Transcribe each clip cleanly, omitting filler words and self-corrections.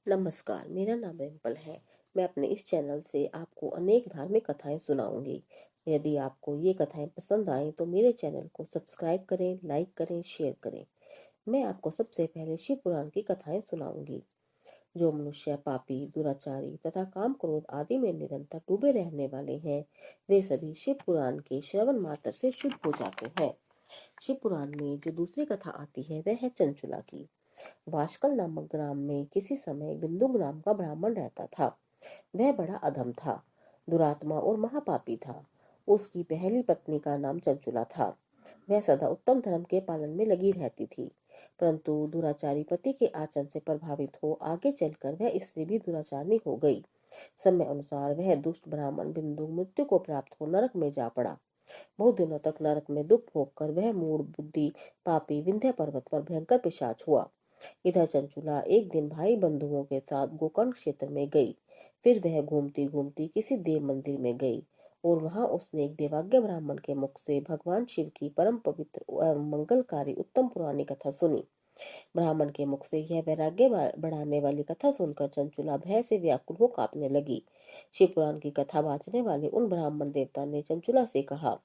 नमस्कार, मेरा नाम रिम्पल है। मैं अपने इस चैनल से आपको अनेक धार्मिक कथाएं सुनाऊंगी। यदि आपको ये कथाएं पसंद आएं तो मेरे चैनल को सब्सक्राइब करें, लाइक करें, शेयर करें। मैं आपको सबसे पहले शिव पुराण की कथाएं सुनाऊंगी। जो मनुष्य पापी, दुराचारी तथा काम क्रोध आदि में निरंतर डूबे रहने वाले हैं, वे सभी शिव पुराण के श्रवण मात्र से शुद्ध हो जाते हैं। शिव पुराण में जो दूसरी कथा आती है वह है चंचुला की। वाशकल नामक ग्राम में किसी समय बिंदु नाम का ब्राह्मण रहता था। वह बड़ा अधम था, दुरात्मा और महापापी था। उसकी पहली पत्नी का नाम चंचुला था। वह सदा उत्तम धर्म के पालन में लगी रहती थी, परंतु दुराचारी पति के आचरण से प्रभावित हो आगे चलकर वह स्त्री भी दुराचारनी हो गई। समय अनुसार वह दुष्ट ब्राह्मण बिंदु मृत्यु को प्राप्त हो नरक में जा पड़ा। बहुत दिनों तक नरक में दुख भोग कर वह मूढ़ बुद्धि पापी विंध्य पर्वत पर भयंकर पिशाच हुआ। इधर चंचुला एक दिन भाई बंधुओं के साथ गोकर्ण क्षेत्र में गई। फिर वह घूमती घूमती किसी देव मंदिर में गई और वहां उसने एक देवाज्ञ ब्राह्मण के मुख से भगवान शिव की परम पवित्र एवं मंगलकारी उत्तम पुरानी कथा सुनी। ब्राह्मण के मुख से यह वैराग्य बढ़ाने वाली कथा सुनकर चंचुला भय से व्याकुल हो कांपने लगी। शिव पुराण की कथा बांचने वाले उन ब्राह्मण देवता ने चंचुला से कहा,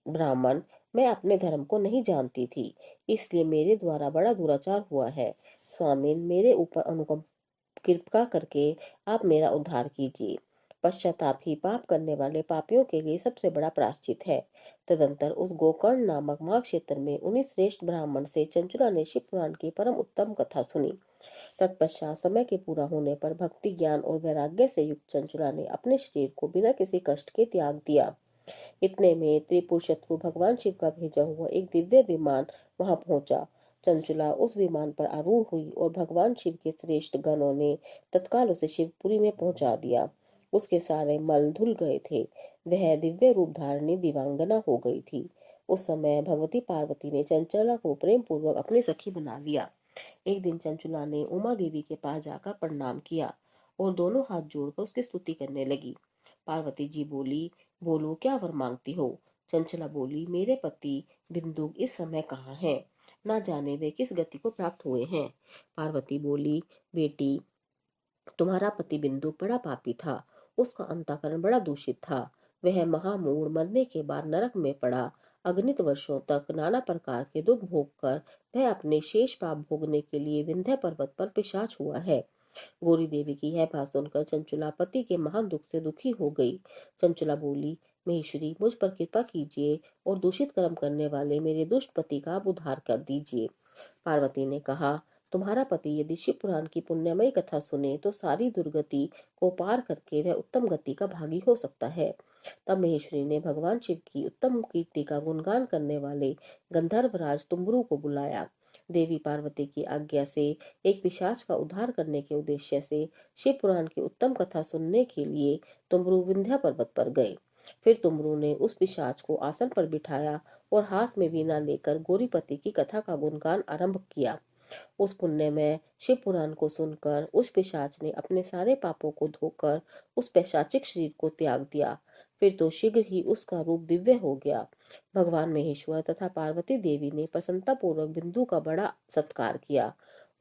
ब्राह्मण, मैं अपने धर्म को नहीं जानती थी, इसलिए मेरे द्वारा बड़ा दुराचार हुआ है। स्वामीन, मेरे ऊपर अनुकंप कृपा करके आप मेरा उद्धार कीजिए। पश्चाताप ही पाप करने वाले पापियों के लिए सबसे बड़ा प्रायश्चित है। तदंतर उस गोकर्ण नामक महा क्षेत्र में उन्हीं श्रेष्ठ ब्राह्मण से चंचुला ने शिव पुराण की परम उत्तम कथा सुनी। तत्पश्चात समय के पूरा होने पर भक्ति ज्ञान और वैराग्य से युक्त चंचुला ने अपने शरीर को बिना किसी कष्ट के त्याग दिया। इतने में त्रिपुर शत्रु भगवान शिव का भेजा हुआ एक दिव्य विमान वहां पहुंचा। चंचुला उस विमान पर आरूढ़ हुई और भगवान शिव के श्रेष्ठ गणों ने तत्काल उसे शिवपुरी में पहुंचा दिया। उसके सारे मल धुल गए थे। वह दिव्य रूप धारणी दिवांगना हो गई थी। उस समय भगवती पार्वती ने चंचला को प्रेम पूर्वक अपनी सखी बना लिया। एक दिन चंचुला ने उमा देवी के पास जाकर प्रणाम किया और दोनों हाथ जोड़कर उसकी स्तुति करने लगी। पार्वती जी बोली, बोलो क्या वर मांगती हो। चंचला बोली, मेरे पति बिंदु इस समय कहाँ हैं? ना जाने वे किस गति को प्राप्त हुए हैं। पार्वती बोली, बेटी, तुम्हारा पति बिंदु बड़ा पापी था। उसका अंतःकरण बड़ा दूषित था। वह महामूढ़ मरने के बाद नरक में पड़ा। अगणित वर्षों तक नाना प्रकार के दुख भोग कर वह अपने शेष पाप भोगने के लिए विंध्य पर्वत पर पिशाच हुआ है। गौरी देवी की यह बात सुनकर चंचुला पति के महान दुख से दुखी हो गई। चंचुला बोली, महेश्वरी, मुझ पर कृपा कीजिए और दूषित कर्म करने वाले मेरे दुष्ट पति का आप उद्धार कर दीजिए। पार्वती ने कहा, तुम्हारा पति यदि शिव पुराण की पुण्यमयी कथा सुने तो सारी दुर्गति को पार करके वह उत्तम गति का भागी हो सकता है। तब महेश्वरी ने भगवान शिव की उत्तम कीर्ति का गुणगान करने वाले गंधर्वराज तुम्बरु को बुलाया। देवी पार्वती की आज्ञा से एक पिशाच का उद्धार करने के उद्देश्य से शिव पुराण की उत्तम कथा सुनने के लिए तुम्बरु विंध्या पर्वत पर गए। फिर तुम्बरु ने उस पिशाच को आसन पर बिठाया और हाथ में वीणा लेकर गौरीपति की कथा का गुणगान आरंभ किया। उस पुण्य में शिव पुराण को सुनकर उस पिशाच ने अपने सारे पापों को धोकर उस पैशाचिक शरीर को त्याग दिया। फिर तो शीघ्र ही उसका रूप दिव्य हो गया। भगवान महेश्वर तथा पार्वती देवी ने प्रसन्नता पूर्वक बिंदु का बड़ा सत्कार किया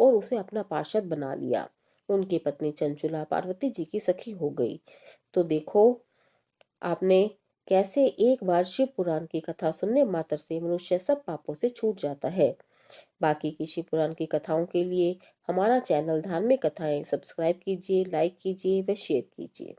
और उसे अपना पार्षद बना लिया। उनकी पत्नी चंचुला पार्वती जी की सखी हो गई। तो देखो आपने कैसे एक बार शिव पुराण की कथा सुनने मात्र से मनुष्य सब पापों से छूट जाता है। बाकी की शिव पुराण की कथाओं के लिए हमारा चैनल धार्मिक कथाएं सब्सक्राइब कीजिए, लाइक कीजिए व शेयर कीजिए।